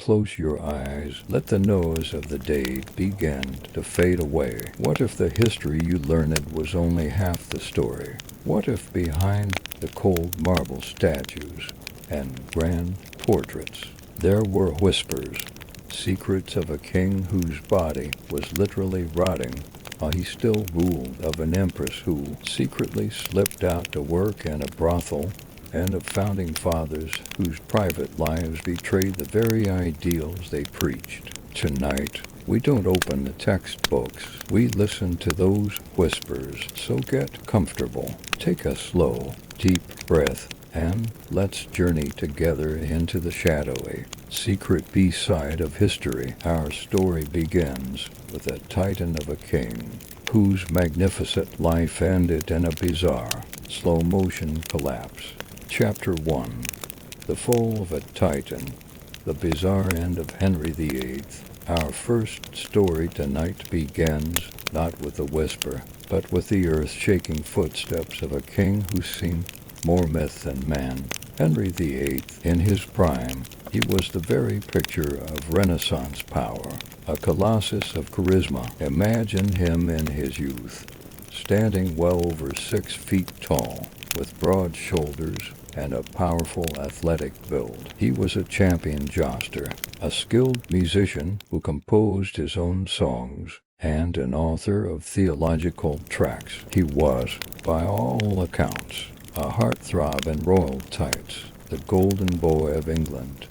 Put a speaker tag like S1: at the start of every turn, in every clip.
S1: Close your eyes. Let the nose of the day begin to fade away. What if the history you learned was only half the story? What if behind the cold marble statues and grand portraits there were whispers, secrets of a king whose body was literally rotting while he still ruled, of an empress who secretly slipped out to work in a brothel, and of founding fathers whose private lives betrayed the very ideals they preached? Tonight, we don't open the textbooks. We listen to those whispers. So get comfortable. Take a slow, deep breath, and let's journey together into the shadowy, secret B-side of history. Our story begins with a titan of a king whose magnificent life ended in a bizarre, slow-motion collapse. Chapter 1. The Fall of a Titan. The bizarre end of Henry VIII. Our first story tonight begins not with a whisper, but with the earth-shaking footsteps of a king who seemed more myth than man. Henry VIII, in his prime, he was the very picture of Renaissance power, a colossus of charisma. Imagine him in his youth, standing well over 6 feet tall, with broad shoulders and a powerful athletic build. He was a champion joster, a skilled musician who composed his own songs, and an author of theological tracts. He was, by all accounts, a heartthrob in royal tights, the golden boy of England,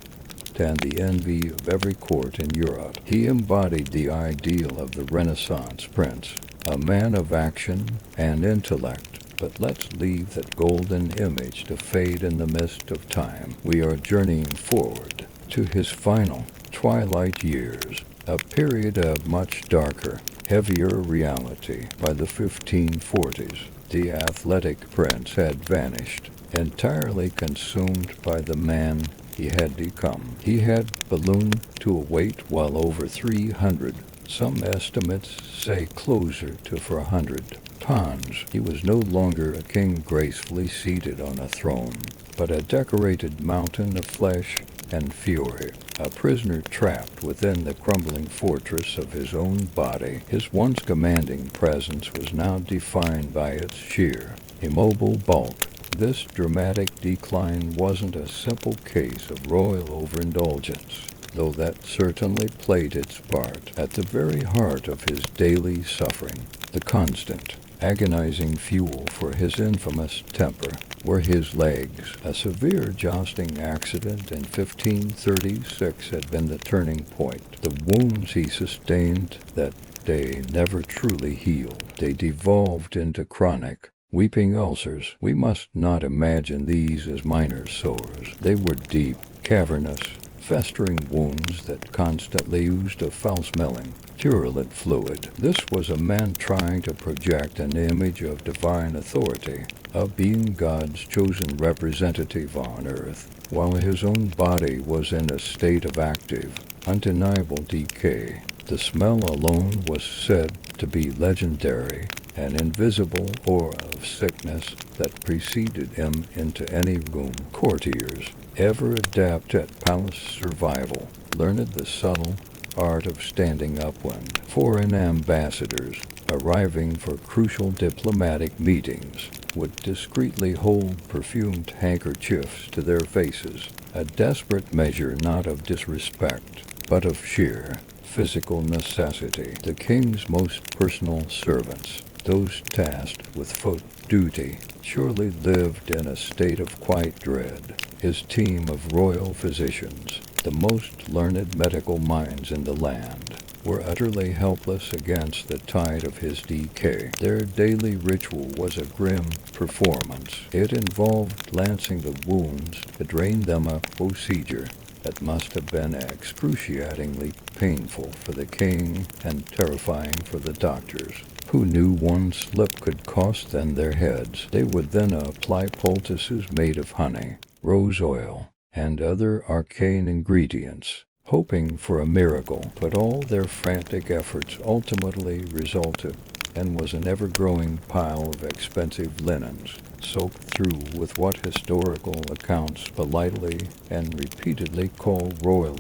S1: and the envy of every court in Europe. He embodied the ideal of the Renaissance prince, a man of action and intellect. But let's leave that golden image to fade in the mist of time. We are journeying forward to his final twilight years, a period of much darker, heavier reality. By the 1540s, the athletic prince had vanished, entirely consumed by the man he had become. He had ballooned to a weight well over 300, some estimates say closer to 400 pounds. He was no longer a king gracefully seated on a throne, but a decorated mountain of flesh and fury, a prisoner trapped within the crumbling fortress of his own body. His once commanding presence was now defined by its sheer, immobile bulk. This dramatic decline wasn't a simple case of royal overindulgence, though that certainly played its part. At the very heart of his daily suffering, the constant, agonizing fuel for his infamous temper, were his legs. A severe jousting accident in 1536 had been the turning point. The wounds he sustained that day never truly healed. They devolved into chronic, weeping ulcers. We must not imagine these as minor sores. They were deep, cavernous, festering wounds that constantly oozed a foul-smelling, purulent fluid. This was a man trying to project an image of divine authority, of being God's chosen representative on earth, while his own body was in a state of active, undeniable decay. The smell alone was said to be legendary, an invisible aura of sickness that preceded him into any room. Courtiers, ever adept at palace survival, learned the subtle art of standing upwind. Foreign ambassadors, arriving for crucial diplomatic meetings, would discreetly hold perfumed handkerchiefs to their faces, a desperate measure not of disrespect, but of sheer physical necessity. The king's most personal servants, those tasked with foot duty, surely lived in a state of quiet dread. His team of royal physicians, the most learned medical minds in the land, were utterly helpless against the tide of his decay. Their daily ritual was a grim performance. It involved lancing the wounds to drain them, a procedure that must have been excruciatingly painful for the king and terrifying for the doctors, who knew one slip could cost them their heads. They would then apply poultices made of honey, rose oil, and other arcane ingredients, hoping for a miracle. But all their frantic efforts ultimately resulted in was an ever-growing pile of expensive linens, soaked through with what historical accounts politely and repeatedly call royal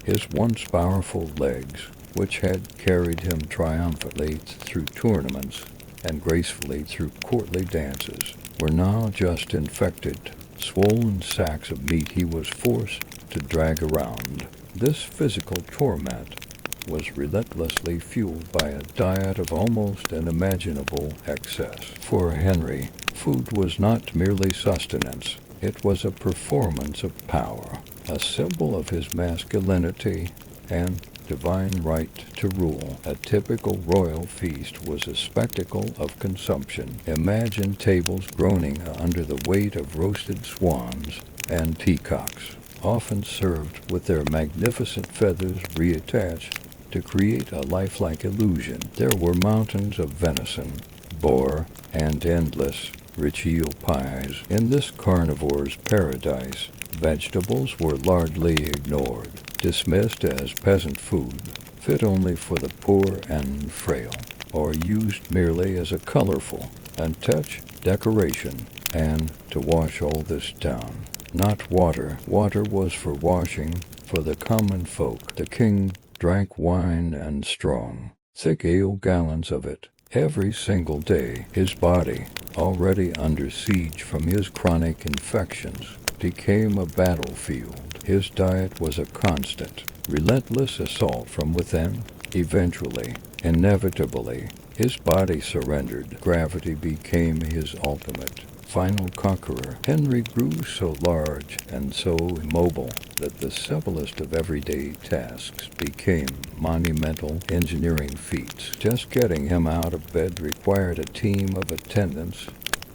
S1: His once powerful legs, which had carried him triumphantly through tournaments and gracefully through courtly dances, were now just infected, swollen sacks of meat he was forced to drag around. This physical torment was relentlessly fueled by a diet of almost unimaginable excess. For Henry, food was not merely sustenance, it was a performance of power, a symbol of his masculinity and divine right to rule. A typical royal feast was a spectacle of consumption. Imagine tables groaning under the weight of roasted swans and peacocks, often served with their magnificent feathers reattached to create a lifelike illusion. There were mountains of venison, boar, and endless rich eel pies. In this carnivore's paradise, vegetables were largely ignored, dismissed as peasant food, fit only for the poor and frail, or used merely as a colorful, untouched decoration. And to wash all this down, not water. Water was for washing for the common folk. The king drank wine and strong, thick ale gallons of it every single day. His body, already under siege from his chronic infections, became a battlefield. His diet was a constant, relentless assault from within. Eventually, inevitably, his body surrendered. Gravity became his ultimate, final conqueror. Henry grew so large and so immobile that the simplest of everyday tasks became monumental engineering feats. Just getting him out of bed required a team of attendants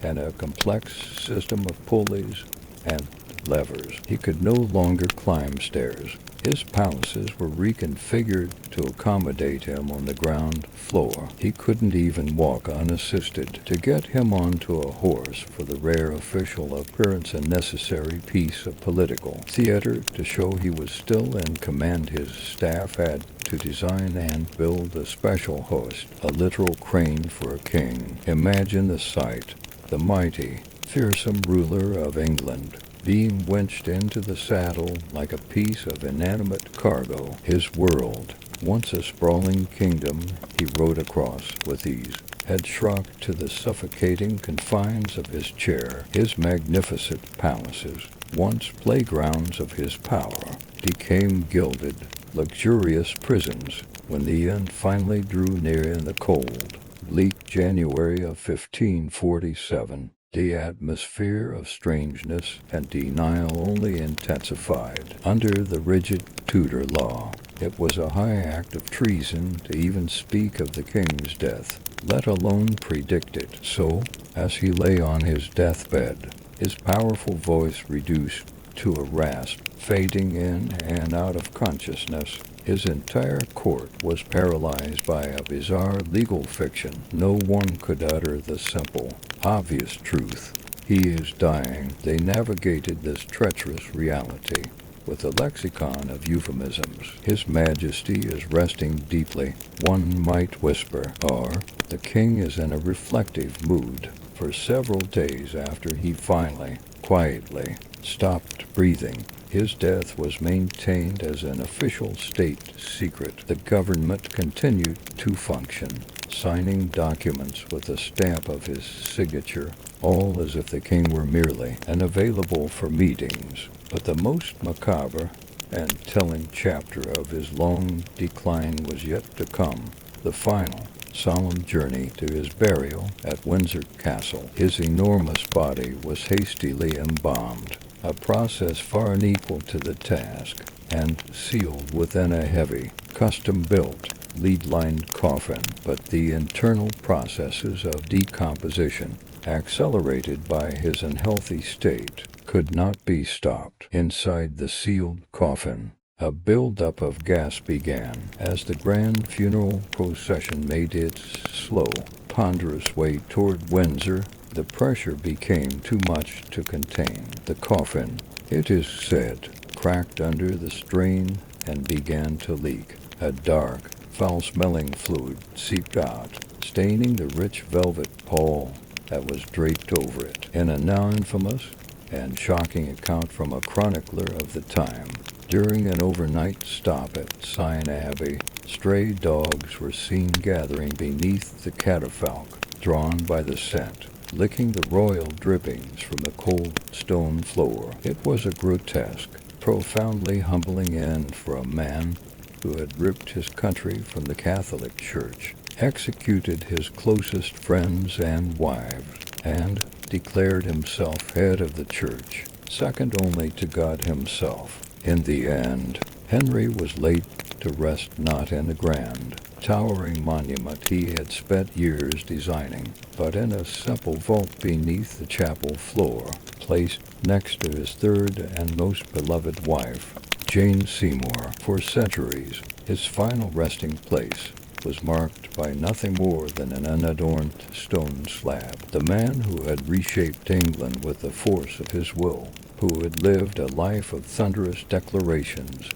S1: and a complex system of pulleys and levers. He could no longer climb stairs. His palaces were reconfigured to accommodate him on the ground floor. He couldn't even walk unassisted. To get him onto a horse for the rare official appearance and necessary piece of political theater to show he was still in command, his staff had to design and build a special host, a literal crane for a king. Imagine the sight: the mighty, fearsome ruler of England being winched into the saddle like a piece of inanimate cargo. His world, once a sprawling kingdom he rode across with ease, had shrunk to the suffocating confines of his chair. His magnificent palaces, once playgrounds of his power, became gilded, luxurious prisons when the end finally drew near in the cold, bleak January of 1547. The atmosphere of strangeness and denial only intensified. Under the rigid Tudor law, it was a high act of treason to even speak of the king's death, let alone predict it. So, as he lay on his deathbed, his powerful voice reduced to a rasp, fading in and out of consciousness, his entire court was paralyzed by a bizarre legal fiction. No one could utter the simple, obvious truth: he is dying. They navigated this treacherous reality with a lexicon of euphemisms. His Majesty is resting deeply, one might whisper, or the king is in a reflective mood. For several days after he finally, quietly, stopped breathing, his death was maintained as an official state secret. The government continued to function, signing documents with a stamp of his signature, all as if the king were merely unavailable for meetings. But the most macabre and telling chapter of his long decline was yet to come: the final, solemn journey to his burial at Windsor Castle. His enormous body was hastily embalmed, a process far unequal to the task, and sealed within a heavy, custom-built, lead-lined coffin. But the internal processes of decomposition, accelerated by his unhealthy state, could not be stopped. Inside the sealed coffin, a build-up of gas began. As the grand funeral procession made its slow, ponderous way toward Windsor, the pressure became too much to contain. The coffin, it is said, cracked under the strain and began to leak. A dark, foul-smelling fluid seeped out, staining the rich velvet pall that was draped over it. In a now infamous and shocking account from a chronicler of the time, During an overnight stop at Sion Abbey, stray dogs were seen gathering beneath the catafalque, drawn by the scent, licking the royal drippings from the cold stone floor. It was a grotesque, profoundly humbling end for a man who had ripped his country from the Catholic Church, executed his closest friends and wives, and declared himself head of the Church, second only to God himself. In the end, Henry was laid to rest not in the grand, towering monument he had spent years designing, but in a simple vault beneath the chapel floor, placed next to his third and most beloved wife, Jane Seymour. For centuries, his final resting place was marked by nothing more than an unadorned stone slab. The man who had reshaped England with the force of his will, who had lived a life of thunderous declarations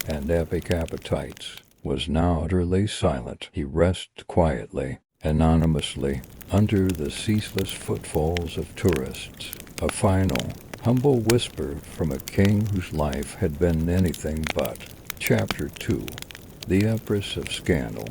S1: and epic appetites, was now utterly silent. He rested quietly, anonymously, under the ceaseless footfalls of tourists, a final, humble whisper from a king whose life had been anything but. Chapter 2. The Empress of Scandal.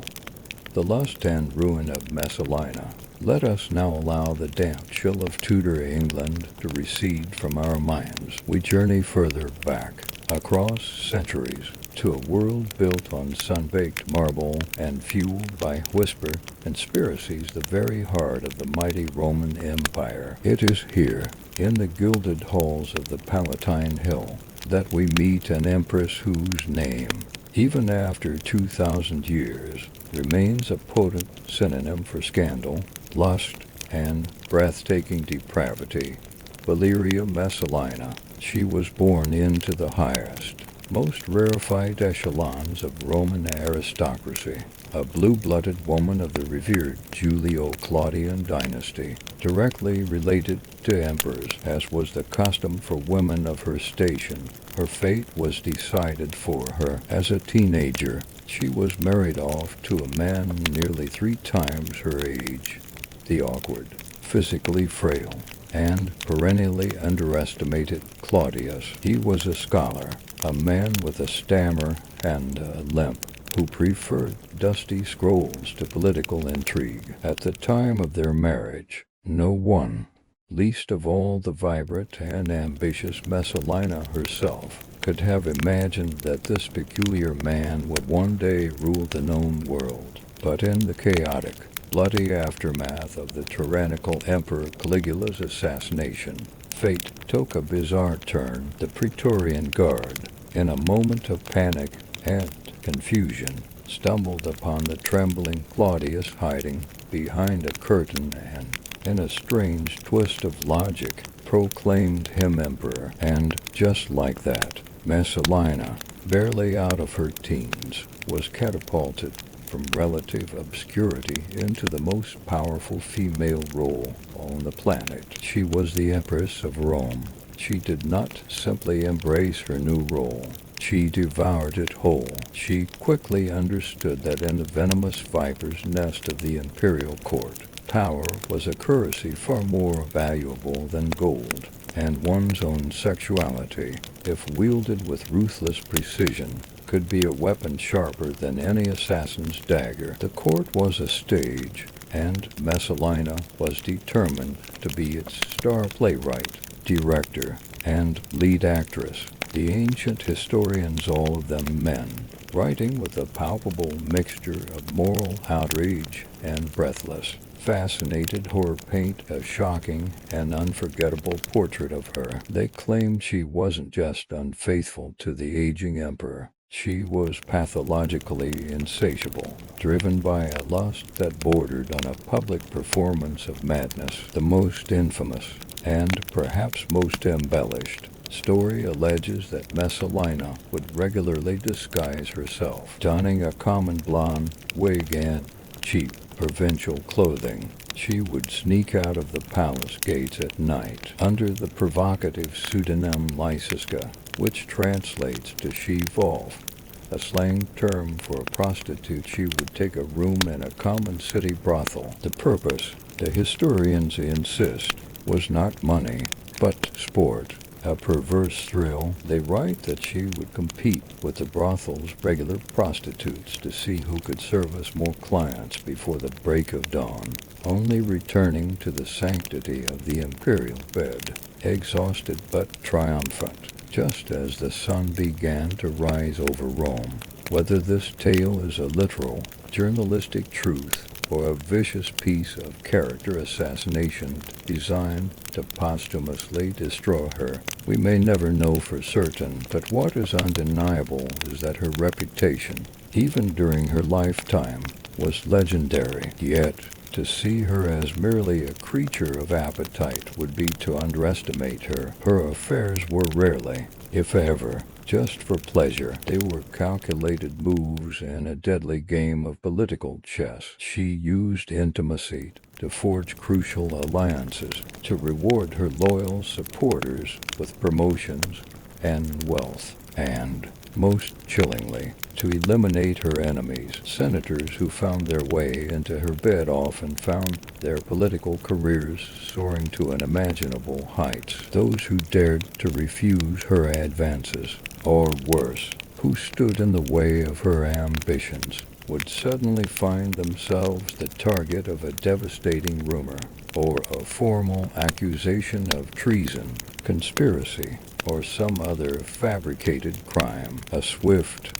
S1: The lust and ruin of Messalina. Let us now allow the damp chill of Tudor England to recede from our minds. We journey further back, across centuries, to a world built on sun-baked marble and fueled by whisper conspiracies, the very heart of the mighty Roman Empire. It is here, in the gilded halls of the Palatine Hill, that we meet an empress whose name, even after 2,000 years, remains a potent synonym for scandal, lust, and breathtaking depravity. Valeria Messalina. She was born into the highest, most rarefied echelons of Roman aristocracy, a blue-blooded woman of the revered Julio-Claudian dynasty, directly related to emperors, as was the custom for women of her station. Her fate was decided for her. As a teenager, she was married off to a man nearly 3 times her age, the awkward, physically frail, and perennially underestimated Claudius. He was a scholar, a man with a stammer and a limp, who preferred dusty scrolls to political intrigue. At the time of their marriage, no one, least of all the vibrant and ambitious Messalina herself, could have imagined that this peculiar man would one day rule the known world. But in the chaotic, bloody aftermath of the tyrannical Emperor Caligula's assassination, fate took a bizarre turn. The Praetorian Guard, in a moment of panic and confusion, stumbled upon the trembling Claudius hiding behind a curtain and, in a strange twist of logic, proclaimed him emperor. And just like that, Messalina, barely out of her teens, was catapulted from relative obscurity into the most powerful female role on the planet. She was the Empress of Rome. She did not simply embrace her new role. She devoured it whole. She quickly understood that in the venomous viper's nest of the imperial court, power was a currency far more valuable than gold, and one's own sexuality, if wielded with ruthless precision, could be a weapon sharper than any assassin's dagger. The court was a stage, and Messalina was determined to be its star playwright, director, and lead actress. The ancient historians, all of them men, writing with a palpable mixture of moral outrage and breathless, fascinated horror paint a shocking and unforgettable portrait of her. They claimed she wasn't just unfaithful to the aging emperor. She was pathologically insatiable, driven by a lust that bordered on a public performance of madness. The most infamous, and perhaps most embellished, story alleges that Messalina would regularly disguise herself, donning a common blonde wig and cheap provincial clothing. She would sneak out of the palace gates at night under the provocative pseudonym Lysiska, which translates to she-wolf, a slang term for a prostitute. She would take a room in a common city brothel. The purpose, the historians insist, was not money, but sport. A perverse thrill, they write that she would compete with the brothel's regular prostitutes to see who could service more clients before the break of dawn, only returning to the sanctity of the imperial bed, exhausted but triumphant, just as the sun began to rise over Rome. Whether this tale is a literal, journalistic truth or a vicious piece of character assassination designed to posthumously destroy her, we may never know for certain, but what is undeniable is that her reputation, even during her lifetime, was legendary. Yet, to see her as merely a creature of appetite would be to underestimate her. Her affairs were rarely, if ever, just for pleasure. They were calculated moves in a deadly game of political chess. She used intimacy to forge crucial alliances, to reward her loyal supporters with promotions and wealth, and, most chillingly, to eliminate her enemies. Senators who found their way into her bed often found their political careers soaring to unimaginable heights. Those who dared to refuse her advances, or worse, who stood in the way of her ambitions, would suddenly find themselves the target of a devastating rumor, or a formal accusation of treason, conspiracy, or some other fabricated crime. A swift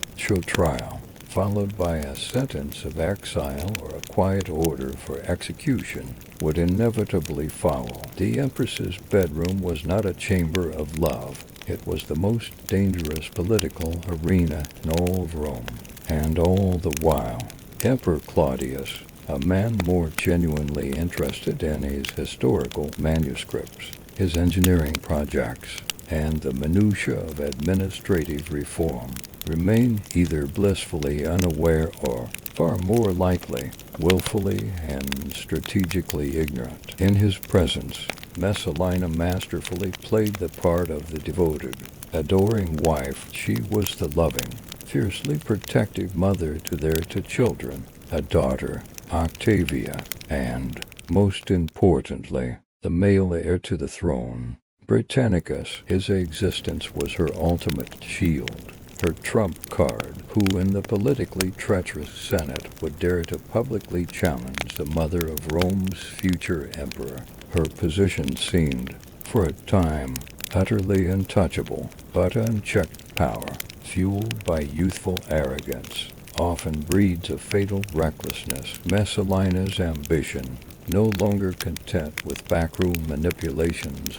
S1: trial, followed by a sentence of exile or a quiet order for execution, would inevitably follow. The Empress's bedroom was not a chamber of love. It was the most dangerous political arena in all of Rome. And all the while, Emperor Claudius, a man more genuinely interested in his historical manuscripts, his engineering projects, and the minutiae of administrative reform, remained either blissfully unaware or, far more likely, willfully and strategically ignorant. In his presence, Messalina masterfully played the part of the devoted, adoring wife. She was the loving, fiercely protective mother to their two children, a daughter, Octavia, and, most importantly, the male heir to the throne, Britannicus. His existence was her ultimate shield, her trump card. Who in the politically treacherous Senate would dare to publicly challenge the mother of Rome's future emperor? Her position seemed, for a time, utterly untouchable, but unchecked power, fueled by youthful arrogance, often breeds a fatal recklessness. Messalina's ambition, no longer content with backroom manipulations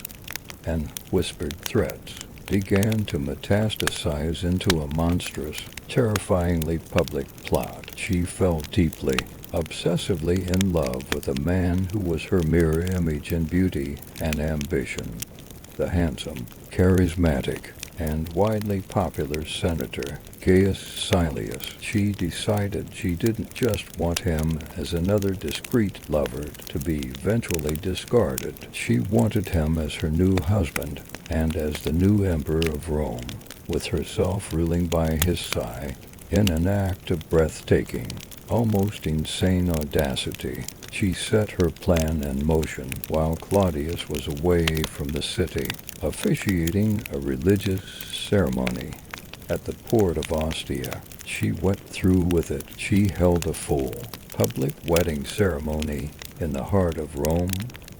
S1: and whispered threats, began to metastasize into a monstrous, terrifyingly public plot. She fell deeply, obsessively in love with a man who was her mirror image in beauty and ambition, the handsome, charismatic, and widely popular Senator Gaius Silius. She decided she didn't just want him as another discreet lover to be eventually discarded. She wanted him as her new husband and as the new emperor of Rome, with herself ruling by his side. In an act of breathtaking, almost insane audacity, she set her plan in motion while Claudius was away from the city, officiating a religious ceremony at the port of Ostia. She went through with it. She held a full, public wedding ceremony in the heart of Rome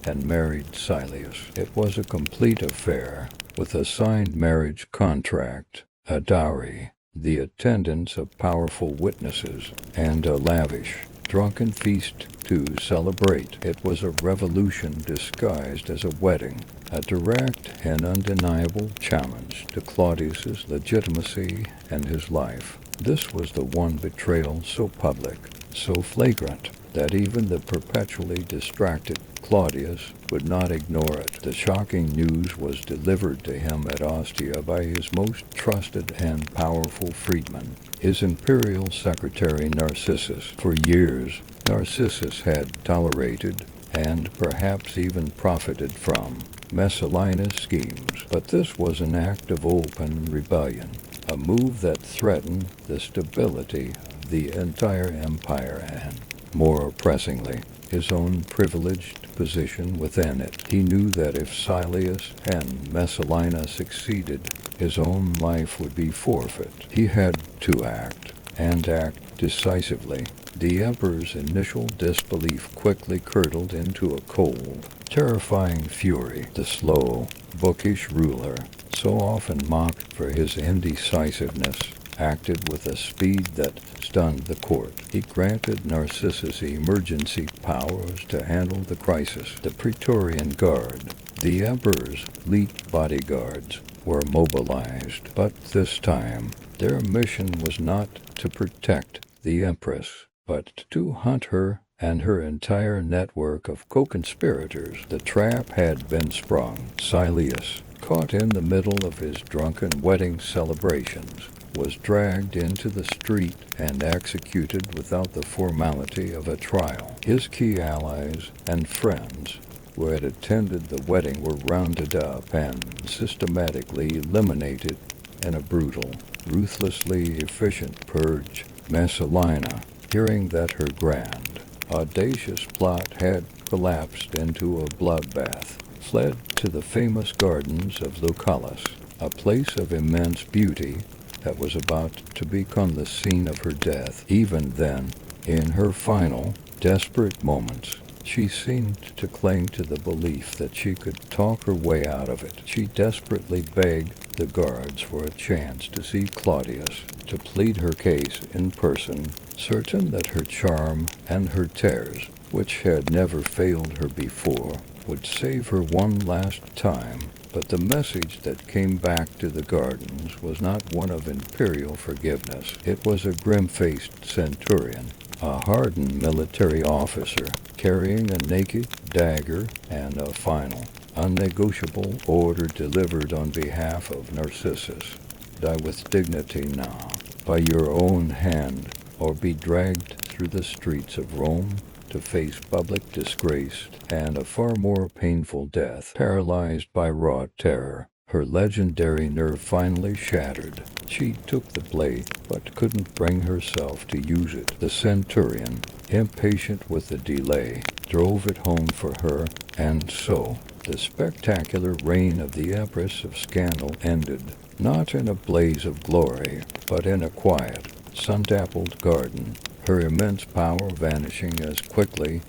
S1: and married Silius. It was a complete affair, with a signed marriage contract, a dowry, the attendance of powerful witnesses, and a lavish, drunken feast to celebrate. It was a revolution disguised as a wedding, a direct and undeniable challenge to Claudius's legitimacy and his life. This was the one betrayal so public, so flagrant, that even the perpetually distracted Claudius would not ignore it. The shocking news was delivered to him at Ostia by his most trusted and powerful freedman, his imperial secretary Narcissus. For years, Narcissus had tolerated, and perhaps even profited from, Messalina's schemes, but this was an act of open rebellion, a move that threatened the stability of the entire empire and more pressingly, his own privileged position within it. He knew that if Silius and Messalina succeeded, his own life would be forfeit. He had to act, and act decisively. The Emperor's initial disbelief quickly curdled into a cold, terrifying fury. The slow, bookish ruler, so often mocked for his indecisiveness, acted with a speed that stunned the court. He granted Narcissus emergency powers to handle the crisis. The Praetorian Guard, the Emperor's elite bodyguards, were mobilized, but this time their mission was not to protect the Empress, but to hunt her and her entire network of co-conspirators. The trap had been sprung. Silius, caught in the middle of his drunken wedding celebrations, was dragged into the street and executed without the formality of a trial. His key allies and friends who had attended the wedding were rounded up and systematically eliminated in a brutal, ruthlessly efficient purge. Messalina, hearing that her grand, audacious plot had collapsed into a bloodbath, fled to the famous gardens of Lucullus, a place of immense beauty that was about to become the scene of her death. Even then, in her final, desperate moments, she seemed to cling to the belief that she could talk her way out of it. She desperately begged the guards for a chance to see Claudius, to plead her case in person, certain that her charm and her terrors, which had never failed her before, would save her one last time. But the message that came back to the gardens was not one of imperial forgiveness. It was a grim-faced centurion, a hardened military officer, carrying a naked dagger and a final, unnegotiable order delivered on behalf of Narcissus. Die with dignity now, by your own hand, or be dragged through the streets of Rome to face public disgrace and a far more painful death. Paralyzed by raw terror, her legendary nerve finally shattered. She took the blade, but couldn't bring herself to use it. The centurion, impatient with the delay, drove it home for her, and so the spectacular reign of the Empress of Scandal ended, not in a blaze of glory, but in a quiet, sun-dappled garden, her immense power vanishing as quickly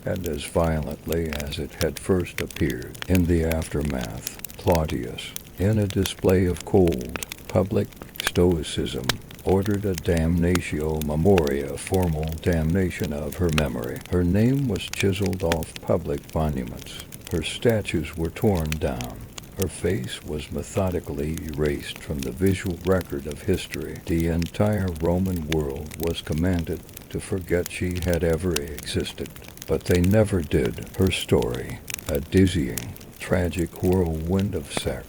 S1: and as violently as it had first appeared. In the aftermath, Claudius, in a display of cold, public stoicism, ordered a damnatio memoria, formal damnation of her memory. Her name was chiseled off public monuments. Her statues were torn down. Her face was methodically erased from the visual record of history. The entire Roman world was commanded to forget she had ever existed. But they never did. Her story, a dizzying, tragic whirlwind of sex,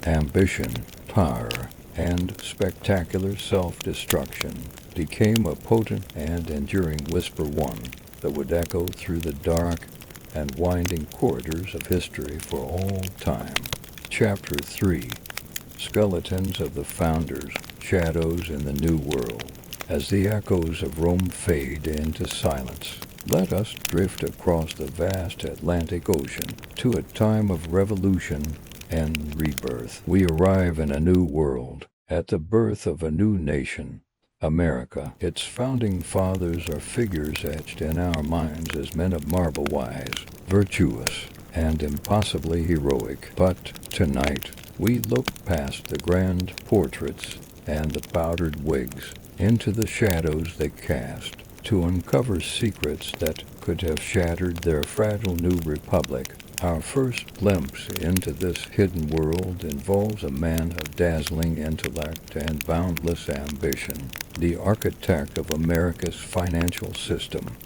S1: ambition, power, and spectacular self-destruction, became a potent and enduring whisper, one that would echo through the dark and winding corridors of history for all time. Chapter 3. Skeletons of the Founders, Shadows in the New World. As the echoes of Rome fade into silence, let us drift across the vast Atlantic Ocean to a time of revolution and rebirth. We arrive in a new world, at the birth of a new nation, America. Its founding fathers are figures etched in our minds as men of marble, wise, virtuous, and impossibly heroic. But tonight, we look past the grand portraits and the powdered wigs into the shadows they cast, to uncover secrets that could have shattered their fragile new republic. Our first glimpse into this hidden world involves a man of dazzling intellect and boundless ambition, the architect of America's financial system,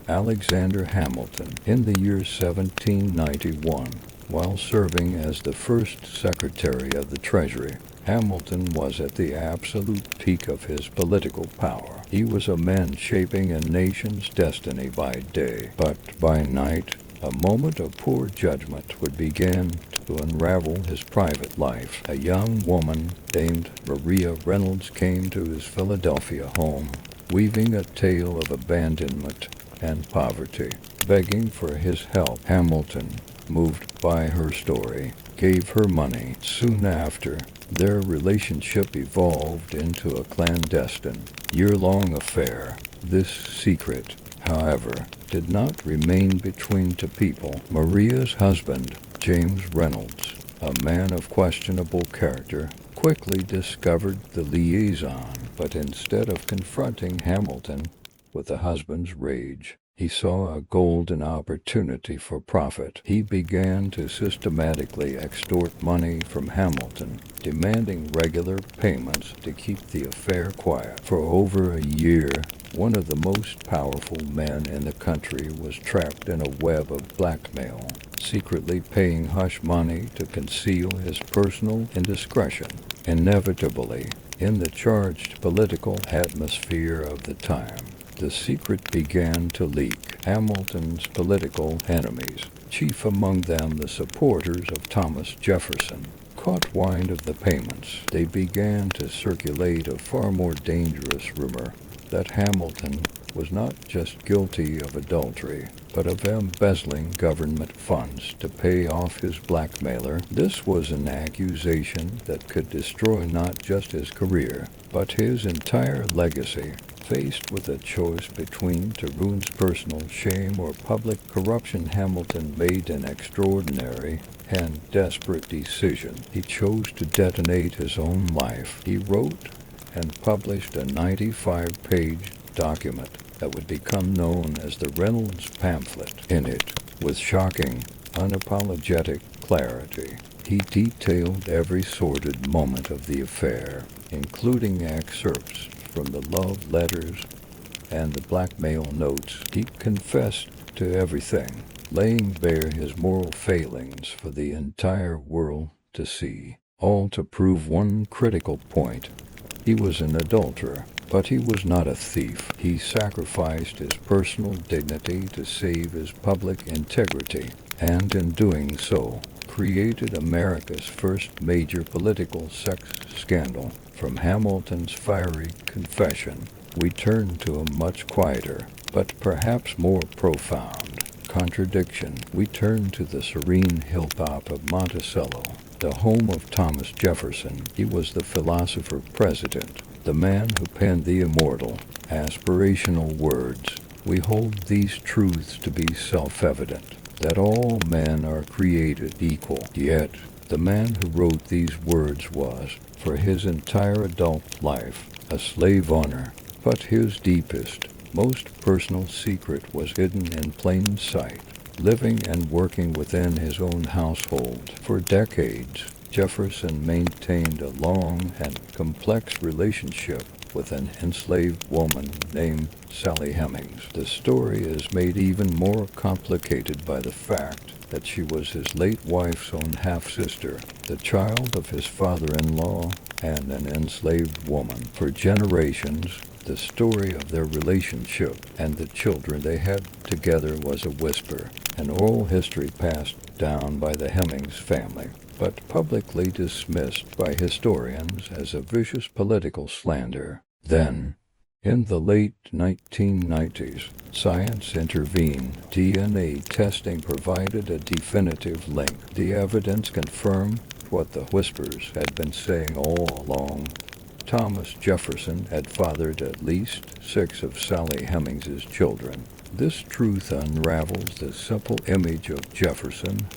S1: Alexander Hamilton. In the year 1791, while serving as the first Secretary of the Treasury, Hamilton was at the absolute peak of his political power. He was a man shaping a nation's destiny by day, but by night, a moment of poor judgment would begin to unravel his private life. A young woman named Maria Reynolds came to his Philadelphia home, weaving a tale of abandonment and poverty. Begging for his help, Hamilton, moved by her story, gave her money. Soon after, their relationship evolved into a clandestine, year-long affair. This secret, however, did not remain between two people. Maria's husband, James Reynolds, a man of questionable character, quickly discovered the liaison, but instead of confronting Hamilton with the husband's rage, he saw a golden opportunity for profit. He began to systematically extort money from Hamilton, demanding regular payments to keep the affair quiet. For over a year, one of the most powerful men in the country was trapped in a web of blackmail, secretly paying hush money to conceal his personal indiscretion. Inevitably, in the charged political atmosphere of the time, the secret began to leak. Hamilton's political enemies, chief among them the supporters of Thomas Jefferson, caught wind of the payments. They began to circulate a far more dangerous rumor that Hamilton was not just guilty of adultery, but of embezzling government funds to pay off his blackmailer. This was an accusation that could destroy not just his career, but his entire legacy. Faced with a choice between to ruin's personal shame or public corruption, Hamilton made an extraordinary and desperate decision. He chose to detonate his own life. He wrote and published a 95-page document that would become known as the Reynolds Pamphlet. In it, with shocking, unapologetic clarity, he detailed every sordid moment of the affair, including excerpts from the love letters and the blackmail notes. He confessed to everything, laying bare his moral failings for the entire world to see, all to prove one critical point. He was an adulterer, but he was not a thief. He sacrificed his personal dignity to save his public integrity, and in doing so, created America's first major political sex scandal. From Hamilton's fiery confession, we turn to a much quieter, but perhaps more profound, contradiction. We turn to the serene hilltop of Monticello, the home of Thomas Jefferson. He was the philosopher president, the man who penned the immortal, aspirational words. We hold these truths to be self-evident, that all men are created equal. Yet, the man who wrote these words was, for his entire adult life, a slave owner. But his deepest, most personal secret was hidden in plain sight, living and working within his own household. For decades, Jefferson maintained a long and complex relationship with an enslaved woman named Sally Hemings. The story is made even more complicated by the fact that she was his late wife's own half-sister, the child of his father-in-law and an enslaved woman. For generations, the story of their relationship and the children they had together was a whisper, an oral history passed down by the Hemings family, but publicly dismissed by historians as a vicious political slander. Then, in the late 1990s, science intervened. DNA testing provided a definitive link. The evidence confirmed what the whispers had been saying all along. Thomas Jefferson had fathered at least 6 of Sally Hemings's children. This truth unravels the simple image of Jefferson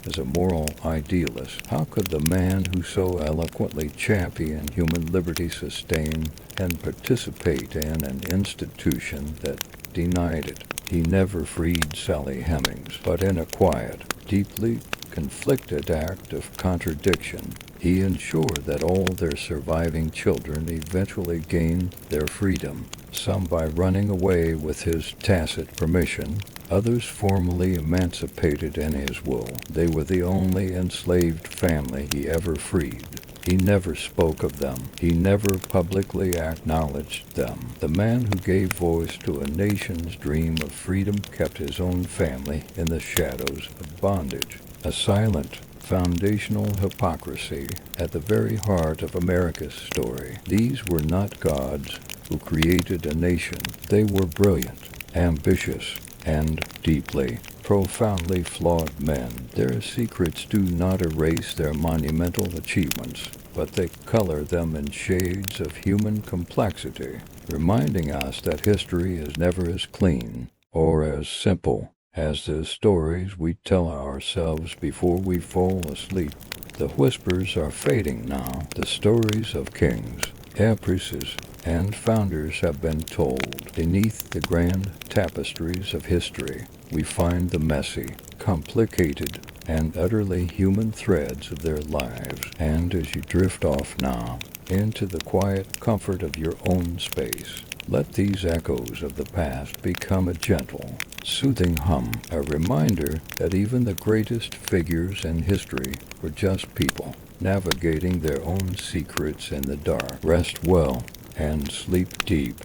S1: as a moral idealist. How could the man who so eloquently championed human liberty sustain and participate in an institution that denied it? He never freed Sally Hemings, but in a quiet, deeply conflicted act of contradiction, he ensured that all their surviving children eventually gained their freedom, some by running away with his tacit permission, others formally emancipated in his will. They were the only enslaved family he ever freed. He never spoke of them. He never publicly acknowledged them. The man who gave voice to a nation's dream of freedom kept his own family in the shadows of bondage. A silent, foundational hypocrisy at the very heart of America's story. These were not gods who created a nation. They were brilliant, ambitious, and deeply, profoundly flawed men. Their secrets do not erase their monumental achievements, but they color them in shades of human complexity, reminding us that history is never as clean or as simple as the stories we tell ourselves before we fall asleep. The whispers are fading now. The stories of kings, empresses, and founders have been told. Beneath the grand tapestries of history, we find the messy, complicated, and utterly human threads of their lives. And as you drift off now into the quiet comfort of your own space, let these echoes of the past become a gentle, soothing hum, a reminder that even the greatest figures in history were just people, navigating their own secrets in the dark. Rest well and sleep deep.